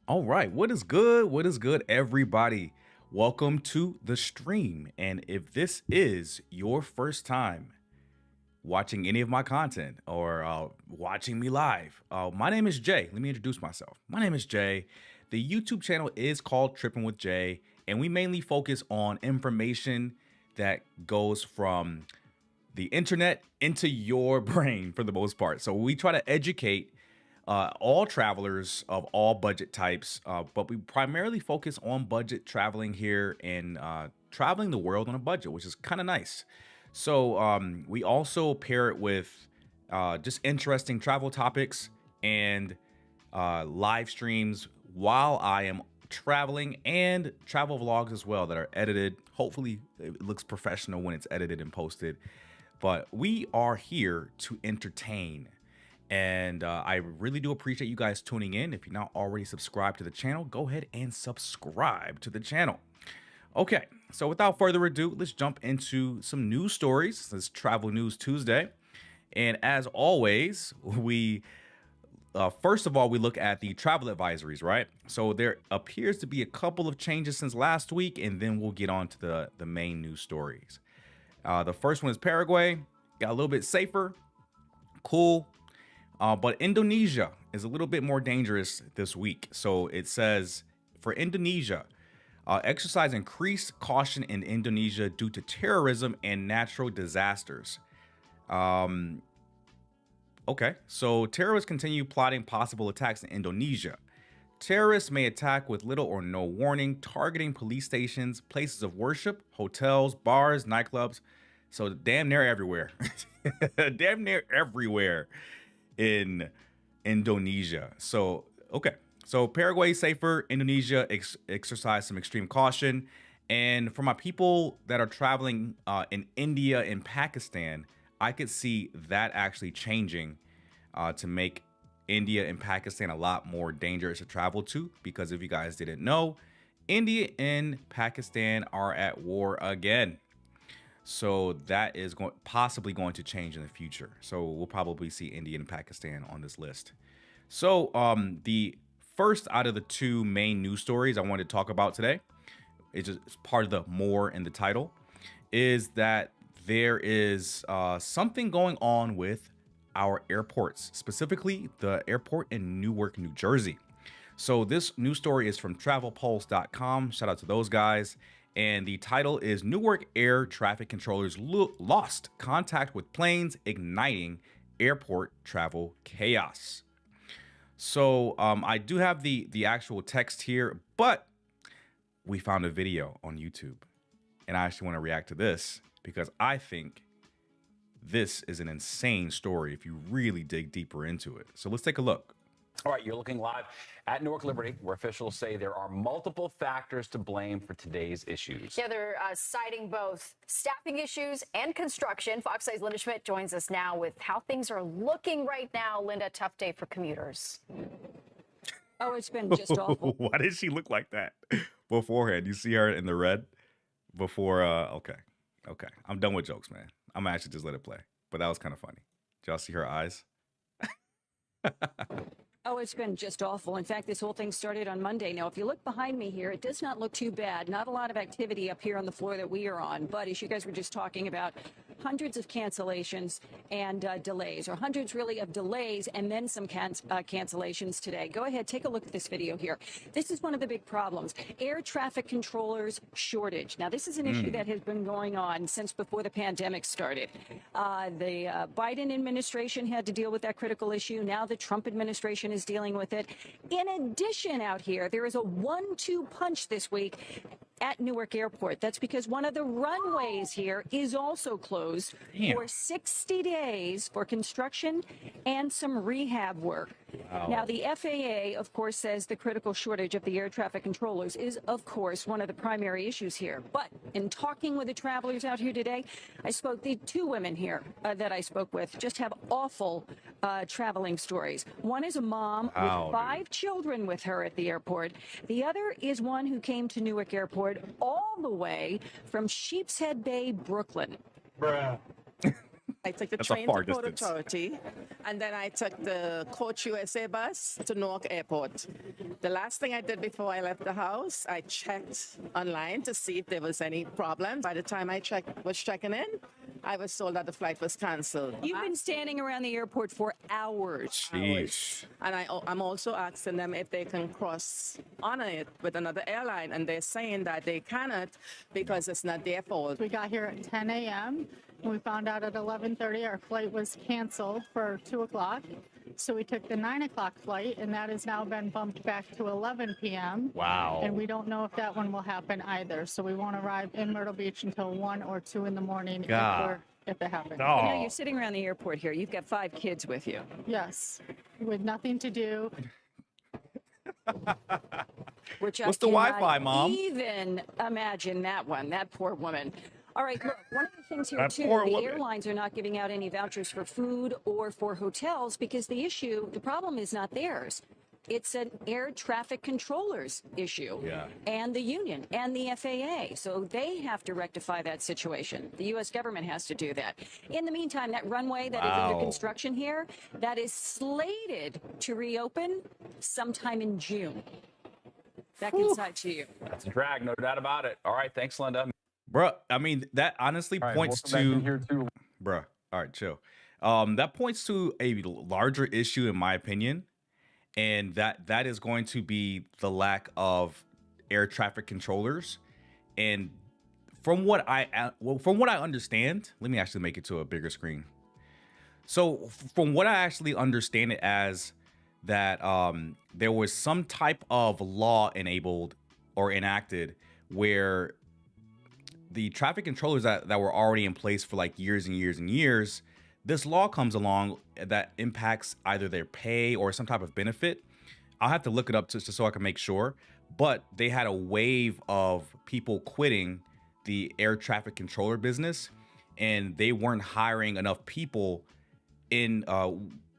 All right, what is good? What is good, everybody? Welcome to the stream. And if this is your first time watching any of my content or watching me live, my name is Jay. Let me introduce myself. My name is Jay. The YouTube channel is called Trippin with Jay, and we mainly focus on information that goes from the internet into your brain for the most part. So we try to educate all travelers of all budget types, but we primarily focus on budget traveling here and traveling the world on a budget, which is kind of nice. So we also pair it with just interesting travel topics and live streams while I am traveling, and travel vlogs as well that are edited. Hopefully it looks professional when it's edited and posted, but we are here to entertain. And I really do appreciate you guys tuning in. If you're not already subscribed to the channel, go ahead and subscribe to the channel. Okay, so without further ado, let's jump into some news stories. This is Travel News Tuesday. And as always, we first of all, we look at the travel advisories, right? So there appears to be a couple of changes since last week, and then we'll get on to the main news stories. The first one is Paraguay. Got a little bit safer. Cool. But Indonesia is a little bit more dangerous this week. So it says for Indonesia, exercise increased caution in Indonesia due to terrorism and natural disasters. Okay, so terrorists continue plotting possible attacks in Indonesia. Terrorists may attack with little or no warning, targeting police stations, places of worship, hotels, bars, nightclubs. So damn near everywhere. Damn near everywhere in Indonesia. So, okay. So Paraguay safer, Indonesia exercise some extreme caution. And for my people that are traveling in India and Pakistan, I could see that actually changing to make India and Pakistan a lot more dangerous to travel to, because if you guys didn't know, India and Pakistan are at war again. So that is possibly going to change in the future. So we'll probably see India and Pakistan on this list. So the first out of the two main news stories I wanted to talk about today, it's just part of the more in the title, is that there is something going on with our airports, specifically the airport in Newark, New Jersey. So this news story is from travelpulse.com. Shout out to those guys. And the title is Newark Air Traffic Controllers Lost Contact with Planes, Igniting Airport Travel Chaos. So I do have the actual text here, but we found a video on YouTube. And I actually want to react to this because I think this is an insane story if you really dig deeper into it. So let's take a look. All right, you're looking live at Newark Liberty, where officials say there are multiple factors to blame for today's issues. Yeah, they're citing both staffing issues and construction. Fox 8's Linda Schmidt joins us now with how things are looking right now. Linda, tough day for commuters. Oh, it's been just awful. Why did she look like that beforehand? You see her in the red before. Okay. I'm done with jokes, man. I'm gonna actually just let it play. But that was kind of funny. Did y'all see her eyes? Oh, it's been just awful. In fact, this whole thing started on Monday. Now, if you look behind me here, it does not look too bad. Not a lot of activity up here on the floor that we are on. But as you guys were just talking about, hundreds of cancellations and delays, or hundreds really of delays and then some cancellations today. Go ahead, take a look at this video here. This is one of the big problems. Air traffic controllers shortage. Now, this is an issue that has been going on since before the pandemic started. The Biden administration had to deal with that critical issue. Now the Trump administration is dealing with it. In addition, out here, there is a 1-2 punch this week at Newark Airport. That's because one of the runways here is also closed for 60 days for construction and some rehab work. Wow. Now, the FAA, of course, says the critical shortage of the air traffic controllers is, of course, one of the primary issues here. But in talking with the travelers out here today, the two women here that I spoke with just have awful traveling stories. One is a mom with 5 children with her at the airport. The other is one who came to Newark Airport all the way from Sheepshead Bay, Brooklyn. Bruh. I took the That's a train far to Port distance. Authority, and then I took the Coach USA bus to Newark Airport. The last thing I did before I left the house, I checked online to see if there was any problems. By the time I was checking in, I was told that the flight was canceled. You've been standing around the airport for hours. Sheesh. And I'm also asking them if they can cross on it with another airline, and they're saying that they cannot because it's not their fault. We got here at 10 a.m. and we found out at 11:30 our flight was canceled for 2 o'clock. So we took the 9 o'clock flight, and that has now been bumped back to 11 p.m. Wow. And we don't know if that one will happen either. So we won't arrive in Myrtle Beach until 1 or 2 in the morning if it happens. You know, you're sitting around the airport here. You've got 5 kids with you. Yes, with nothing to do. Which What's I the cannot Wi-Fi, Mom? even imagine that one, that poor woman. All right, look, one of the things here, That too, poor the woman. airlines are not giving out any vouchers for food or for hotels because the problem is not theirs. It's an air traffic controllers issue. Yeah. And the union and the FAA. So they have to rectify that situation. The U.S. government has to do that. In the meantime, that runway that is under Wow. construction here, that is slated to reopen sometime in June. Back inside to you. That's a drag, no doubt about it. All right, thanks, Linda. Bruh, I mean, that honestly All right, points welcome back in to, here too. bruh, all right, chill. That points to a larger issue, in my opinion, and that is going to be the lack of air traffic controllers. And from what I understand, let me actually make it to a bigger screen. So from what I actually understand it as, that there was some type of law enabled or enacted where the traffic controllers that were already in place for like years and years and years, this law comes along that impacts either their pay or some type of benefit. I'll have to look it up just so I can make sure. But they had a wave of people quitting the air traffic controller business, and they weren't hiring enough people in,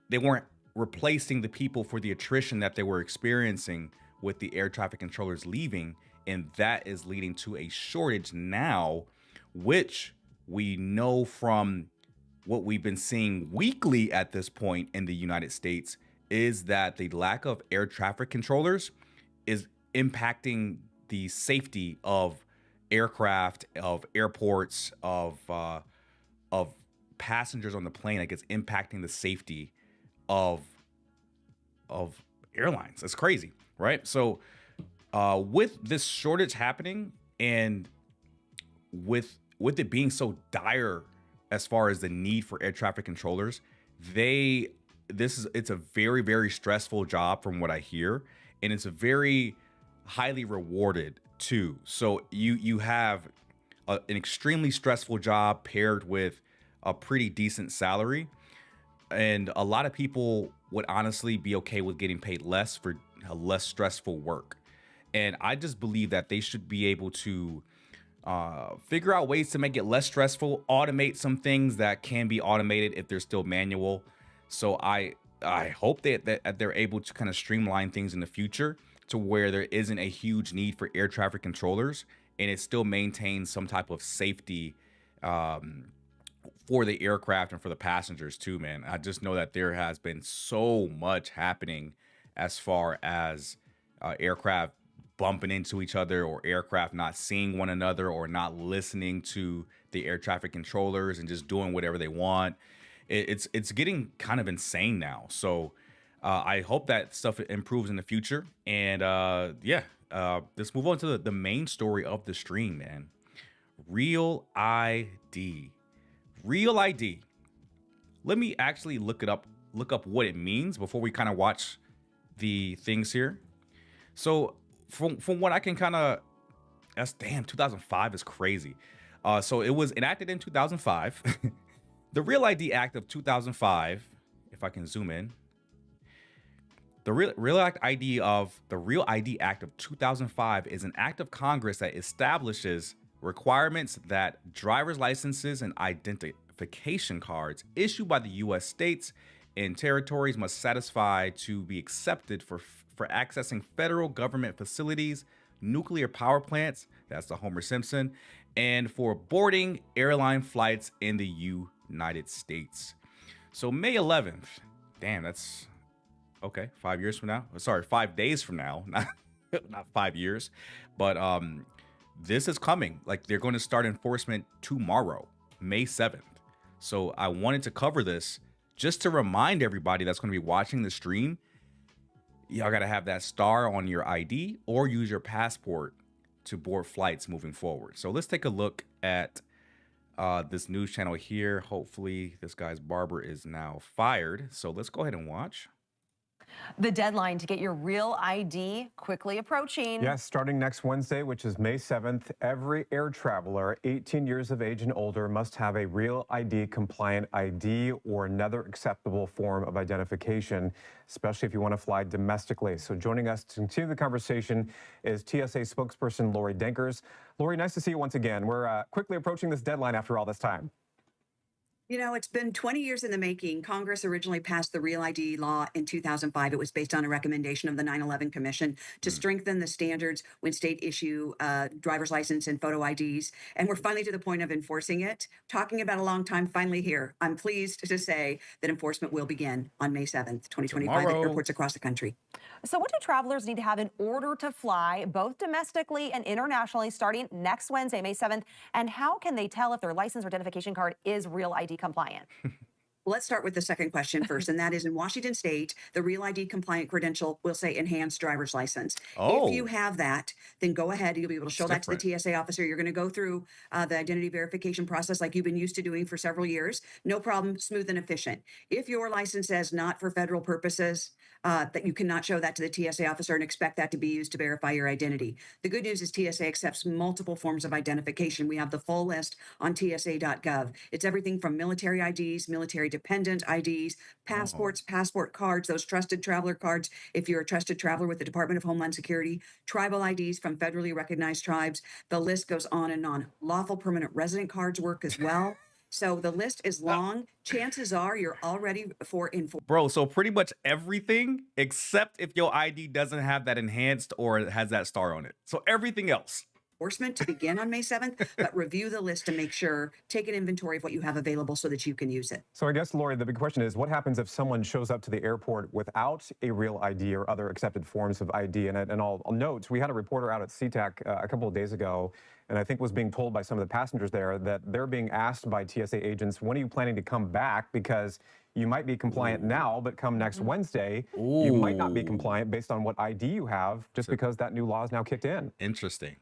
they weren't replacing the people for the attrition that they were experiencing with the air traffic controllers leaving. And that is leading to a shortage now, which we know from what we've been seeing weekly at this point in the United States is that the lack of air traffic controllers is impacting the safety of aircraft, of airports, of passengers on the plane. Like, it's impacting the safety of airlines. It's crazy, right? So with this shortage happening, and with it being so dire as far as the need for air traffic controllers, it's a very, very stressful job from what I hear, and it's a very highly rewarded too. So you have an extremely stressful job paired with a pretty decent salary, and a lot of people would honestly be okay with getting paid less for a less stressful work. And I just believe that they should be able to figure out ways to make it less stressful, automate some things that can be automated if they're still manual. So I hope that they're able to kind of streamline things in the future to where there isn't a huge need for air traffic controllers, and it still maintains some type of safety for the aircraft and for the passengers too, man. I just know that there has been so much happening as far as aircraft bumping into each other, or aircraft not seeing one another, or not listening to the air traffic controllers and just doing whatever they want. It's getting kind of insane now. So I hope that stuff improves in the future. And let's move on to the main story of the stream, man. Real ID. Real ID. Let me actually look up what it means before we kind of watch the things here. So from what I can kind of, 2005 is crazy. So it was enacted in 2005. The Real ID Act of 2005, if I can zoom in. The Real ID Act of 2005 is an act of Congress that establishes requiremements that driver's licenses and identification cards issued by the U.S. states and territories must satisfy to be accepted for accessing federal government facilities, nuclear power plants, that's the Homer Simpson, and for boarding airline flights in the United States. So May 11th, damn, that's okay. 5 years from now. Sorry, 5 days from now, not 5 years. But this is coming. Like, they're going to start enforcement tomorrow, May 7th. So I wanted to cover this just to remind everybody that's going to be watching the stream. Y'all got to have that star on your ID or use your passport to board flights moving forward. So let's take a look at this news channel here. Hopefully this guy's barber is now fired. So let's go ahead and watch. The deadline to get your real ID quickly approaching. Yes, starting next Wednesday, which is May 7th, every air traveler 18 years of age and older must have a real ID compliant ID or another acceptable form of identification, especially if you want to fly domestically. So joining us to continue the conversation is TSA spokesperson Lori Denkers. Lori, nice to see you once again. We're quickly approaching this deadline after all this time. You know, it's been 20 years in the making. Congress originally passed the Real ID law in 2005. It was based on a recommendation of the 9/11 Commission to strengthen the standards when state issue driver's license and photo IDs. And we're finally to the point of enforcing it. Talking about a long time, finally here. I'm pleased to say that enforcement will begin on May 7th, 2025 at airports across the country. So what do travelers need to have in order to fly both domestically and internationally starting next Wednesday, May 7th? And how can they tell if their license or identification card is Real ID compliant? Let's start with the second question first, and that is in Washington State, the Real ID compliant credential will say enhanced driver's license. If you have that, then go ahead. You'll be able to show that to the TSA officer. You're going to go through the identity verification process like you've been used to doing for several years. No problem, smooth and efficient. If your license says not for federal purposes, that you cannot show that to the TSA officer and expect that to be used to verify your identity. The good news is TSA accepts multiple forms of identification. We have the full list on tsa.gov. It's everything from military IDs, military dependent IDs, passports, passport cards, those trusted traveler cards if you're a trusted traveler with the Department of Homeland Security, tribal IDs from federally recognized tribes. The list goes on and on. Lawful permanent resident cards work as well. So the list is long. Chances are you're all ready for enforcement. Bro, so pretty much everything except if your ID doesn't have that enhanced or it has that star on it. So everything else. Enforcement to begin on May 7th, but review the list to make sure, take an inventory of what you have available so that you can use it. So I guess, Lori, the big question is, what happens if someone shows up to the airport without a real ID or other accepted forms of ID? And I'll note, we had a reporter out at SeaTac a couple of days ago, and I think was being told by some of the passengers there that they're being asked by TSA agents, when are you planning to come back? Because you might be compliant now, but come next Wednesday, you might not be compliant based on what ID you have, just because that new law is now kicked in. Interesting.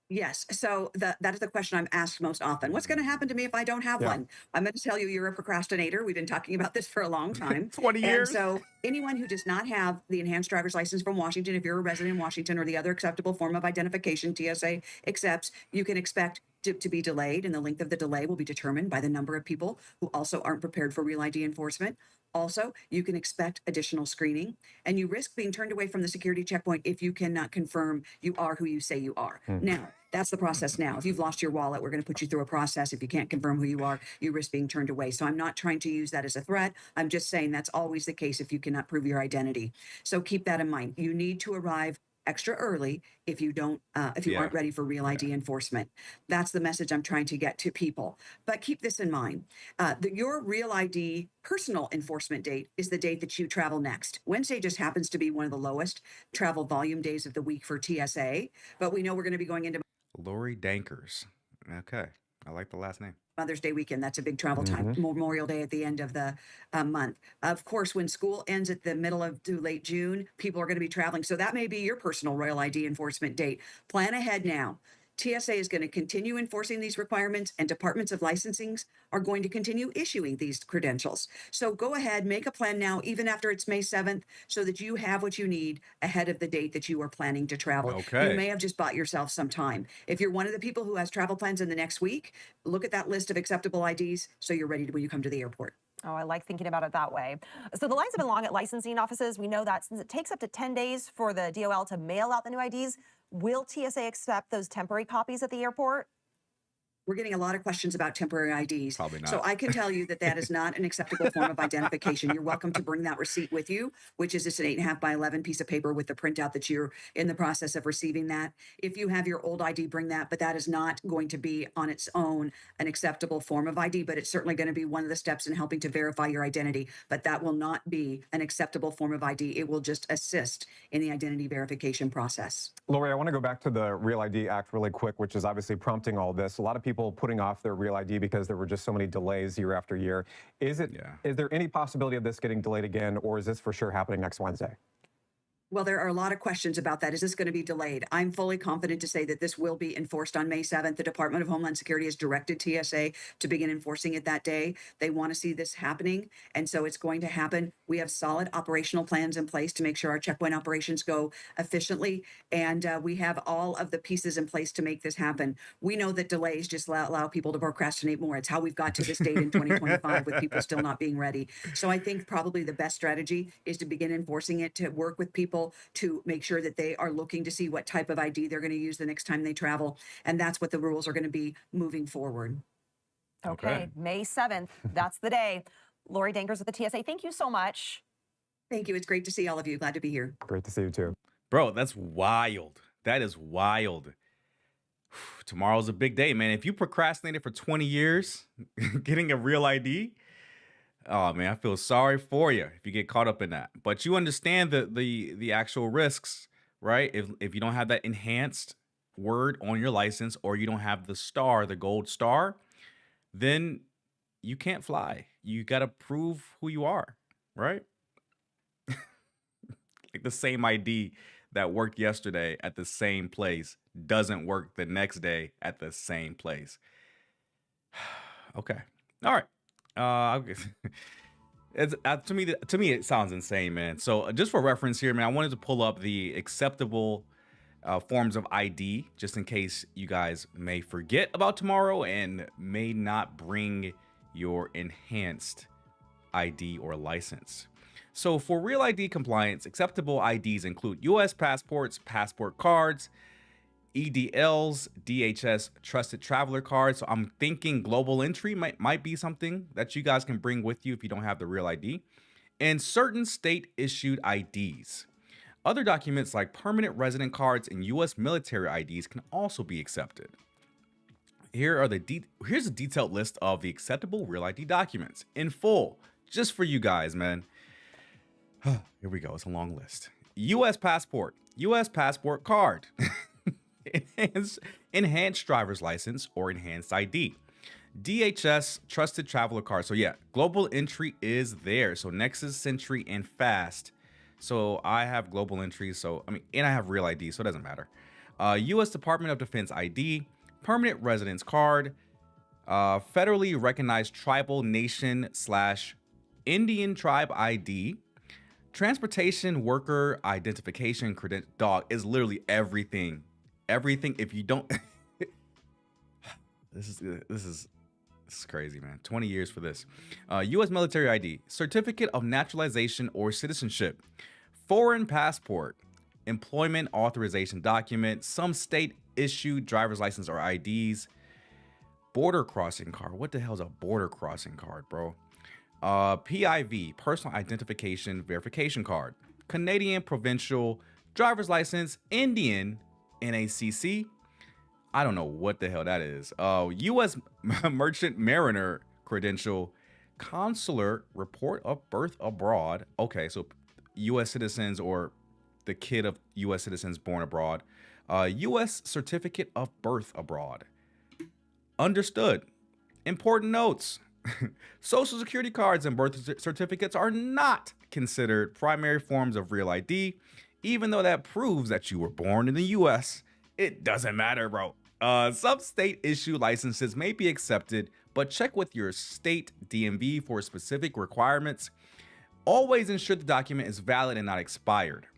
Yes. So that is the question I'm asked most often. What's going to happen to me if I don't have one? I'm going to tell you, you're a procrastinator. We've been talking about this for a long time. 20 years. And so anyone who does not have the enhanced driver's license from Washington, if you're a resident in Washington or the other acceptable form of identification TSA accepts, you can expect to be delayed, and the length of the delay will be determined by the number of people who also aren't prepared for Real ID enforcement. Also, you can expect additional screening, and you risk being turned away from the security checkpoint if you cannot confirm you are who you say you are. Now, that's the process now. If you've lost your wallet, we're going to put you through a process. If you can't confirm who you are, you risk being turned away. So I'm not trying to use that as a threat. I'm just saying that's always the case if you cannot prove your identity. So keep that in mind. You need to arrive extra early if you aren't ready for Real ID enforcement. That's the message I'm trying to get to people. But keep this in mind. Your Real ID personal enforcement date is the date that you travel next. Wednesday just happens to be one of the lowest travel volume days of the week for TSA, but we know we're going to be going into Lori Denkers. Okay. I like the last name. Mother's Day weekend. That's a big travel time. Memorial Day at the end of the month. Of course, when school ends at the middle of to late June, people are going to be traveling. So that may be your personal Real ID enforcement date. Plan ahead now. TSA is going to continue enforcing these requirements, and departments of licensings are going to continue issuing these credentials. So go ahead, make a plan now, even after it's May 7th, so that you have what you need ahead of the date that you are planning to travel. Okay. You may have just bought yourself some time. If you're one of the people who has travel plans in the next week, look at that list of acceptable IDs so you're ready when you come to the airport. Oh, I like thinking about it that way. So the lines have been long at licensing offices. We know that since it takes up to 10 days for the DOL to mail out the new IDs, will TSA accept those temporary copies at the airport? We're getting a lot of questions about temporary IDs. Probably not. So I can tell you that that is not an acceptable form of identification. You're welcome to bring that receipt with you, which is just an 8.5 by 11 piece of paper with the printout that you're in the process of receiving that. If you have your old ID, bring that, but that is not going to be on its own an acceptable form of ID, but it's certainly going to be one of the steps in helping to verify your identity. But that will not be an acceptable form of ID. It will just assist in the identity verification process. Lori, I want to go back to the Real ID Act really quick, which is obviously prompting all this. A lot of people putting off their Real ID because there were just so many delays year after year. Is there any possibility of this getting delayed again, or is this for sure happening next Wednesday? Well, there are a lot of questions about that. Is this going to be delayed? I'm fully confident to say that this will be enforced on May 7th. The Department of Homeland Security has directed TSA to begin enforcing it that day. They want to see this happening, and so it's going to happen. We have solid operational plans in place to make sure our checkpoint operations go efficiently, and we have all of the pieces in place to make this happen. We know that delays just allow people to procrastinate more. It's how we've got to this date in 2025 with people still not being ready. So I think probably the best strategy is to begin enforcing it, to work with people to make sure that they are looking to see what type of ID they're going to use the next time they travel. And that's what the rules are going to be moving forward. Okay, May 7th, that's the day. Lori Dankers with the TSA, thank you so much. Thank you. It's great to see all of you. Glad to be here. Great to see you too. Bro, that's wild. That is wild. Tomorrow's a big day, man. If you procrastinated for 20 years getting a real ID, oh man, I feel sorry for you if you get caught up in that. But you understand the actual risks, right? If you don't have that enhanced word on your license, or you don't have the star, the gold star, then you can't fly. You got to prove who you are, right? Like the same ID that worked yesterday at the same place doesn't work the next day at the same place. Okay. All right. It's to me it sounds insane, man. So just for reference here, man, I wanted to pull up the acceptable forms of ID just in case you guys may forget about tomorrow and may not bring your enhanced ID or license. So for real ID compliance, acceptable IDs include U.S. passports, passport cards, EDLs, DHS trusted traveler cards. So I'm thinking global entry might be something that you guys can bring with you if you don't have the real ID, and certain state issued IDs. Other documents like permanent resident cards and U.S. military IDs can also be accepted. Here's a detailed list of the acceptable real ID documents in full, just for you guys, man. Here we go. It's a long list. U.S. passport, U.S. passport card. Enhanced driver's license or enhanced ID, DHS trusted traveler card. So yeah, global entry is there. So Nexus, Sentry, and Fast. So I have global entry. So and I have real ID, so it doesn't matter. U.S. Department of Defense ID, permanent residence card, federally recognized tribal nation / Indian tribe ID, transportation worker identification credential. Dog is literally everything. Everything. If you don't, this is crazy, man. 20 years for this. U.S. military ID, certificate of naturalization or citizenship, foreign passport, employment authorization document, some state issued driver's license or IDs, border crossing card. What the hell is a border crossing card, bro? PIV, personal identification verification card, Canadian provincial driver's license, Indian NACC. I don't know what the hell that is. U.S. merchant mariner credential, consular report of birth abroad. Okay, so U.S. citizens or the kid of U.S. citizens born abroad. U.S. certificate of birth abroad. Understood. Important notes. Social security cards and birth certificates are not considered primary forms of real ID. Even though that proves that you were born in the U.S., it doesn't matter, bro. Some state issue licenses may be accepted, but check with your state DMV for specific requirements. Always ensure the document is valid and not expired.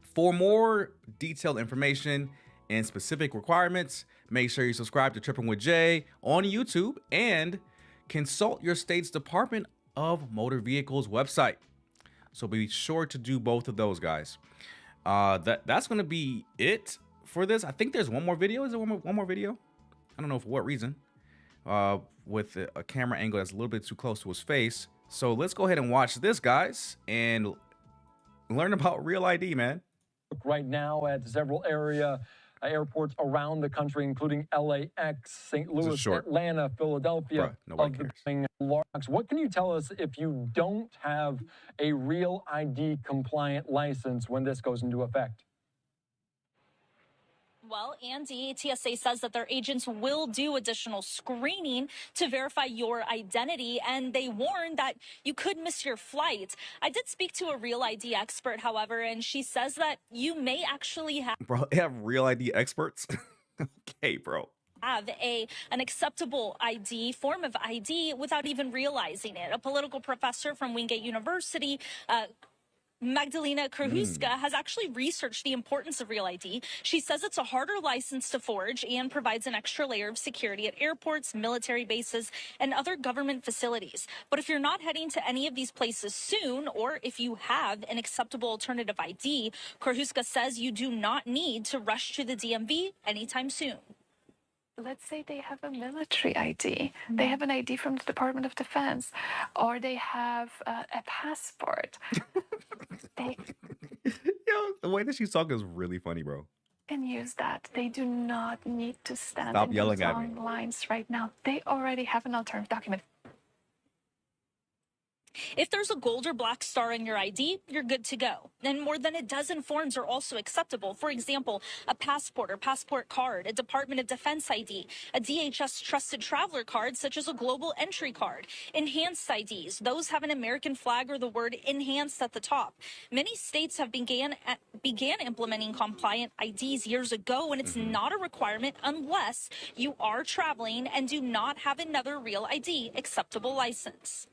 For more detailed information and specific requirements, make sure you subscribe to Trippin with Jay on YouTube and consult your state's Department of Motor Vehicles website. So be sure to do both of those, guys. That's going to be it for this. I think there's one more video. Is there one more video? I don't know for what reason. with a camera angle that's a little bit too close to his face. So let's go ahead and watch this, guys, and learn about Real ID, man. Right now at several airports around the country, including LAX, St. Louis, Atlanta, Philadelphia. What can you tell us if you don't have a Real ID compliant license when this goes into effect? Well, Andy, TSA says that their agents will do additional screening to verify your identity, and they warn that you could miss your flight. I did speak to a Real ID expert, however, and she says that you may actually have... Bro, they have Real ID experts? Okay, bro. Have an acceptable ID, form of ID, without even realizing it. A political professor from Wingate University, Magdalena Krahuska, has actually researched the importance of Real ID. She says it's a harder license to forge and provides an extra layer of security at airports, military bases, and other government facilities. But if you're not heading to any of these places soon, or if you have an acceptable alternative ID, Krahuska says you do not need to rush to the DMV anytime soon. Let's say they have a military ID, they have an ID from the Department of Defense, or they have a passport. Yo, the way that she's talking is really funny, bro. Can use that. They do not need to stand Stop in yelling those at me. long lines right now. They already have an alternative document. If there's a gold or black star on your ID, you're good to go. And more than a dozen forms are also acceptable. For example, a passport or passport card, a Department of Defense ID, a DHS trusted traveler card, such as a global entry card, enhanced IDs. Those have an American flag or the word enhanced at the top. Many states have began implementing compliant IDs years ago, and it's not a requirement unless you are traveling and do not have another Real ID acceptable license.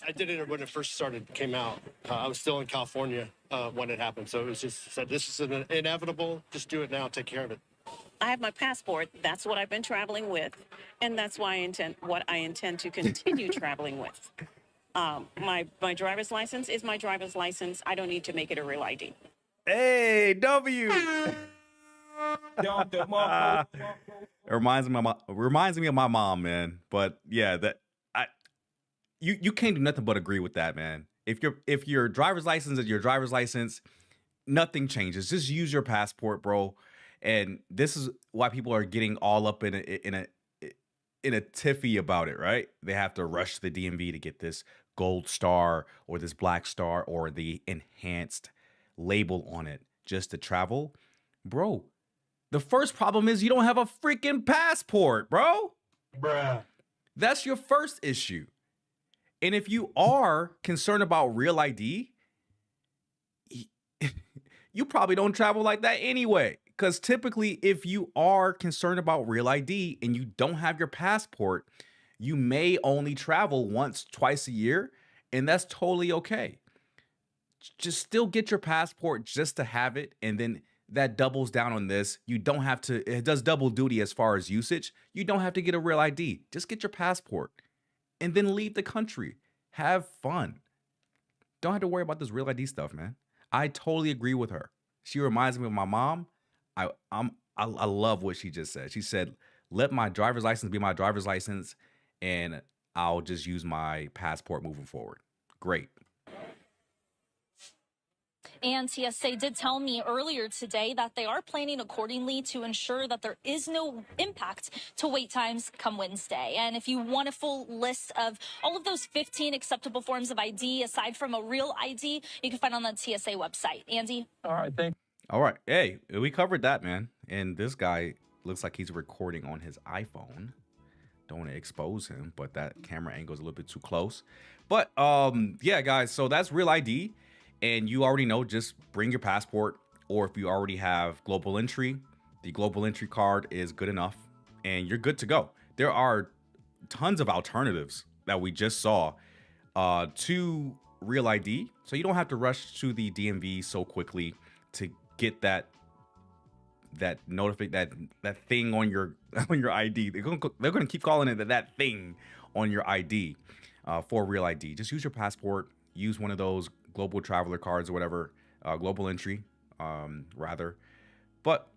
I did it when it first came out. I was still in California when it happened. So it was just said, this is inevitable. Just do it now. Take care of it. I have my passport. That's what I've been traveling with. And that's why I intend to continue traveling with. My driver's license is my driver's license. I don't need to make it a Real ID. Hey, W. It reminds me of my mom, man. But yeah, you can't do nothing but agree with that, man. If your driver's license is your driver's license, nothing changes. Just use your passport, bro. And this is why people are getting all up in a tiffy about it, right? They have to rush to the DMV to get this gold star or this black star or the enhanced label on it just to travel. Bro, the first problem is you don't have a freaking passport, bro. Bruh. That's your first issue. And if you are concerned about Real ID, you probably don't travel like that anyway. Because typically, if you are concerned about Real ID and you don't have your passport, you may only travel once, twice a year, and that's totally okay. Just still get your passport just to have it, and then that doubles down on this. You don't have to, it does double duty as far as usage. You don't have to get a Real ID. Just get your passport and then leave the country. Have fun. Don't have to worry about this Real ID stuff, man. I totally agree with her. She reminds me of my mom. I love what she just said. She said, let my driver's license be my driver's license, and I'll just use my passport moving forward. Great. And TSA did tell me earlier today that they are planning accordingly to ensure that there is no impact to wait times come Wednesday. And if you want a full list of all of those 15 acceptable forms of ID, aside from a Real ID, you can find on the TSA website. Andy? All right, thank you. All right. Hey, we covered that, man. And this guy looks like he's recording on his iPhone. Don't want to expose him, but that camera angle is a little bit too close. But yeah, guys, so that's Real ID. And you already know, just bring your passport, or if you already have global entry, the global entry card is good enough and you're good to go. There are tons of alternatives that we just saw to Real ID. So you don't have to rush to the DMV so quickly to get that thing on your ID. They're gonna keep calling it that thing on your ID for Real ID. Just use your passport. Use one of those global traveler cards or whatever, global entry, rather. But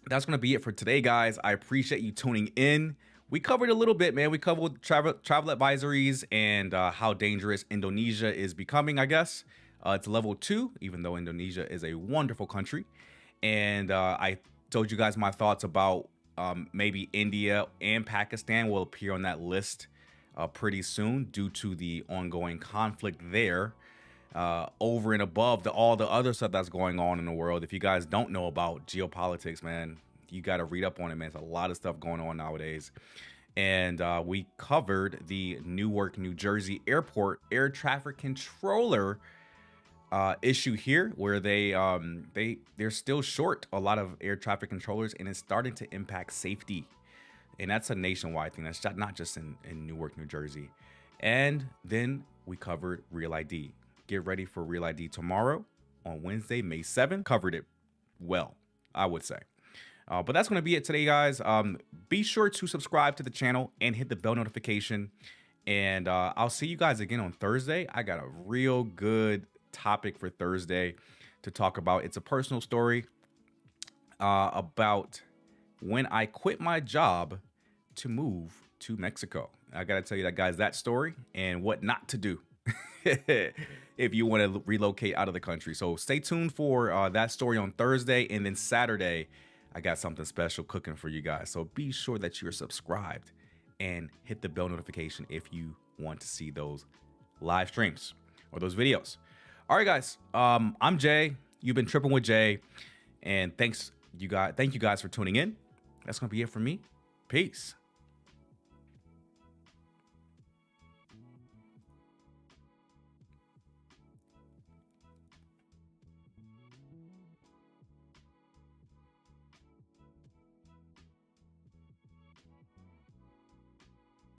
that's going to be it for today, guys. I appreciate you tuning in. we covered a little bit, man. We covered travel advisories and how dangerous Indonesia is becoming, I guess. It's level 2, even though Indonesia is a wonderful country. And I told you guys my thoughts about maybe India and Pakistan will appear on that list pretty soon due to the ongoing conflict there. Over and above all the other stuff that's going on in the world. If you guys don't know about geopolitics, man, you got to read up on it, man. There's a lot of stuff going on nowadays. And we covered the Newark, New Jersey airport air traffic controller issue here, where they're still short a lot of air traffic controllers, and it's starting to impact safety. And that's a nationwide thing. That's not just in Newark, New Jersey. And then we covered Real ID. Get ready for Real ID tomorrow on Wednesday, May 7th. Covered it well, I would say. But that's going to be it today, guys. Be sure to subscribe to the channel and hit the bell notification. And I'll see you guys again on Thursday. I got a real good topic for Thursday to talk about. It's a personal story about when I quit my job to move to Mexico. I got to tell you that, guys, that story and what not to do if you want to relocate out of the country. So stay tuned for that story on Thursday. And then Saturday, I got something special cooking for you guys. So be sure that you're subscribed and hit the bell notification if you want to see those live streams or those videos. All right, guys. I'm Jay. You've been tripping with Jay. And thank you guys for tuning in. That's going to be it for me. Peace.